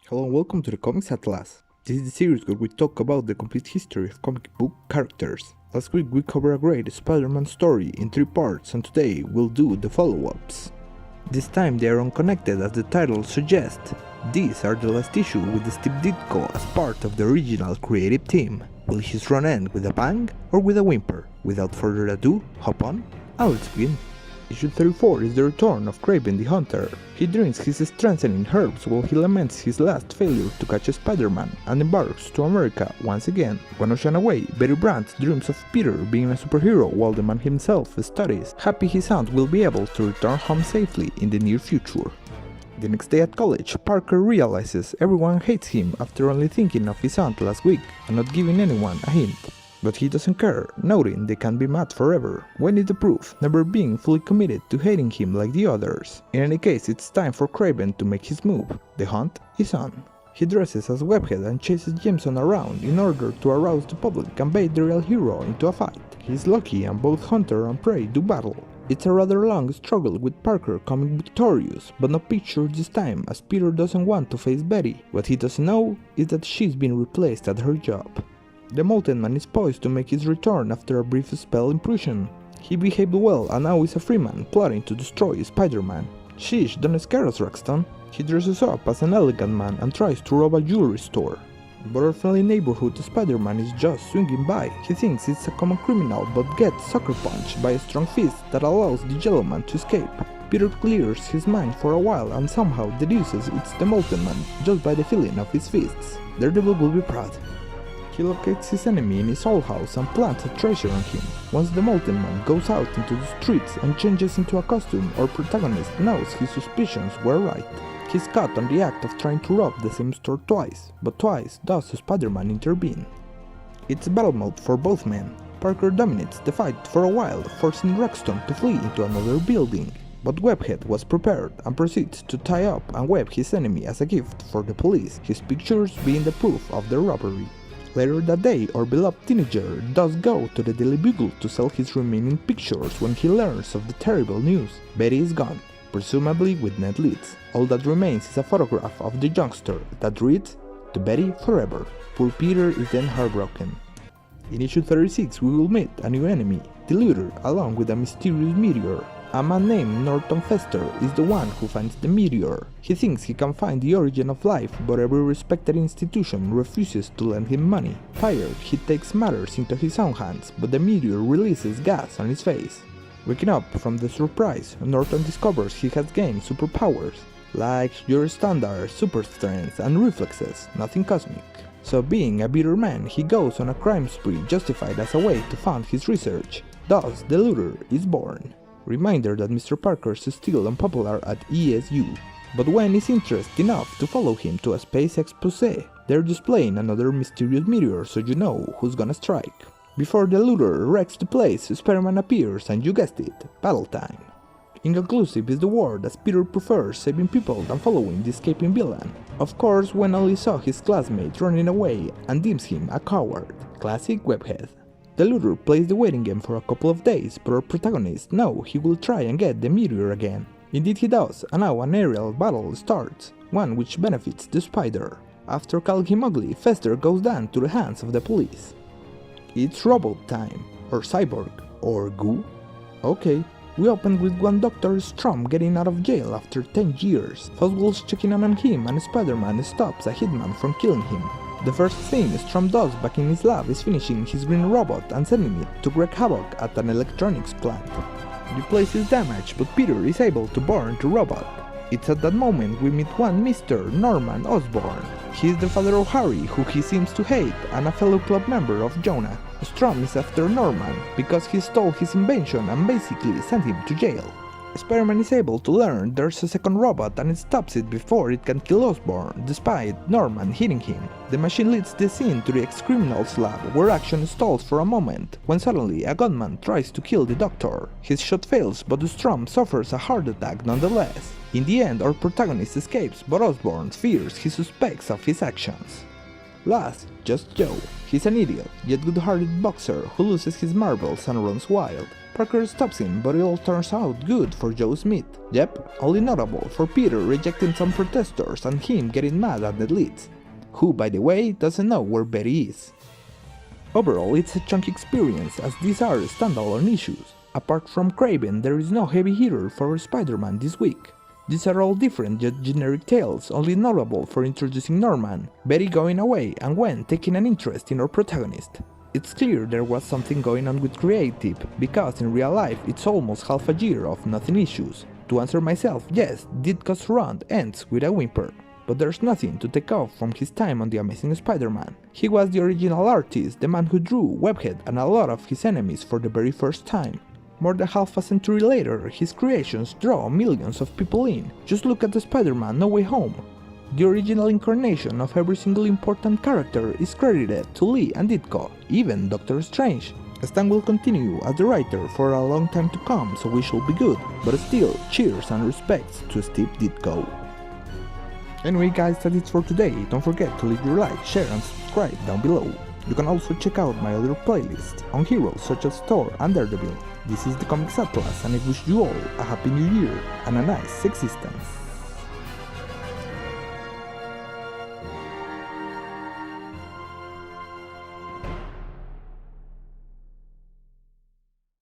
Hello and welcome to the Comics Atlas. This is the series where we talk about the complete history of comic book characters. Last week we covered a great Spider-Man story in 3 parts, and today we'll do the follow-ups. This time they are unconnected as the title suggests. These are the last issue with Steven Ditko as part of the original creative team. Will his run end with a bang or with a whimper? Without further ado, hop on and let's begin. Issue 34 is the return of Kraven the Hunter. He drinks his strengthening herbs while he laments his last failure to catch Spider-Man and embarks to America once again. When ocean away, Brandt dreams of Peter being a superhero while the man himself studies, happy his aunt will be able to return home safely in the near future. The next day at college, Parker realizes everyone hates him after only thinking of his aunt last week and not giving anyone a hint. But he doesn't care, noting they can't be mad forever. When is the proof, never being fully committed to hating him like the others. In any case, it's time for Kraven to make his move. The hunt is on. He dresses as Webhead and chases Jameson around in order to arouse the public and bait the real hero into a fight. He's lucky and both hunter and prey do battle. It's a rather long struggle with Parker coming victorious, but not pictured this time as Peter doesn't want to face Betty. What he doesn't know is that she's been replaced at her job. The Molten Man is poised to make his return after a brief spell in prison. He behaved well and now is a free man, plotting to destroy Spider-Man. Sheesh, don't scare us, Roxton. He dresses up as an elegant man and tries to rob a jewelry store. But our friendly neighborhood Spider-Man is just swinging by. He thinks it's a common criminal but gets sucker punched by a strong fist that allows the yellow man to escape. Peter clears his mind for a while and somehow deduces it's the Molten Man just by the feeling of his fists. Daredevil will be proud. He locates his enemy in his old house and plants a treasure on him. Once the Molten Man goes out into the streets and changes into a costume, our protagonist knows his suspicions were right. He's caught on the act of trying to rob the same store twice, but twice does Spider-Man intervene. It's battle mode for both men. Parker dominates the fight for a while, forcing Roxton to flee into another building. But Webhead was prepared and proceeds to tie up and web his enemy as a gift for the police, his pictures being the proof of the robbery. Later that day, our beloved teenager does go to the Daily Bugle to sell his remaining pictures when he learns of the terrible news. Betty is gone, presumably with net leads. All that remains is a photograph of the youngster that reads, "To Betty forever." Poor Peter is then heartbroken. In issue 36 we will meet a new enemy, the Looter, along with a mysterious meteor. A man named Norton Fester is the one who finds the meteor. He thinks he can find the origin of life, but every respected institution refuses to lend him money. Tired, he takes matters into his own hands, but the meteor releases gas on his face. Waking up from the surprise, Norton discovers he has gained superpowers, like your standard super strength and reflexes, nothing cosmic. So being a bitter man, he goes on a crime spree justified as a way to fund his research. Thus, the Looter is born. Reminder that Mr. Parker is still unpopular at ESU, but Gwen is interested enough to follow him to a space expose. They're displaying another mysterious meteor, so you know who's gonna strike. Before the Looter wrecks the place, Spider-Man appears and you guessed it, battle time. Inconclusive is the word as Peter prefers saving people than following the escaping villain. Of course, Gwen only saw his classmate running away and deems him a coward. Classic Webhead. The Looter plays the waiting game for a couple of days, but our protagonist knows he will try and get the meteor again. Indeed he does, and now an aerial battle starts, one which benefits the Spider. After calling him ugly, Fester goes down to the hands of the police. It's robot time, or cyborg, or goo. Okay, we open with one Dr. Strom getting out of jail after 10 years. Oswald's checking in on him and Spider-Man stops a hitman from killing him. The first thing Strom does back in his lab is finishing his green robot and sending it to wreak havoc at an electronics plant. The place is damaged, but Peter is able to burn the robot. It's at that moment we meet one Mr. Norman Osbourne. He is the father of Harry, who he seems to hate, and a fellow club member of Jonah. Strom is after Norman because he stole his invention and basically sent him to jail. Spider-Man is able to learn there's a second robot and it stops it before it can kill Osborn, despite Norman hitting him. The machine leads the scene to the ex-criminal's lab, where action stalls for a moment, when suddenly a gunman tries to kill the doctor. His shot fails, but Strom suffers a heart attack nonetheless. In the end, our protagonist escapes, but Osborn fears he suspects of his actions. Last, just Joe. He's an idiot, yet good-hearted boxer who loses his marbles and runs wild. Parker stops him, but it all turns out good for Joe Smith. Yep, only notable for Peter rejecting some protesters and him getting mad at the leads, who by the way doesn't know where Betty is. Overall, it's a chunky experience as these are standalone issues. Apart from Kraven, there is no heavy hitter for Spider-Man this week. These are all different yet generic tales, only notable for introducing Norman, Betty going away and Gwen taking an interest in our protagonist. It's clear there was something going on with creative, because in real life it's almost half a year of nothing issues. To answer myself, yes, Ditko's run ends with a whimper. But there's nothing to take off from his time on The Amazing Spider-Man. He was the original artist, the man who drew Webhead and a lot of his enemies for the very first time. More than half a century later, his creations draw millions of people in. Just look at the Spider-Man No Way Home. The original incarnation of every single important character is credited to Lee and Ditko, even Doctor Strange. Stan will continue as the writer for a long time to come, so we shall be good, but still, cheers and respects to Steve Ditko. Anyway guys, that's it for today. Don't forget to leave your like, share and subscribe down below. You can also check out my other playlists on heroes such as Thor and Daredevil. This is the Comics Atlas, and I wish you all a happy new year and a nice existence.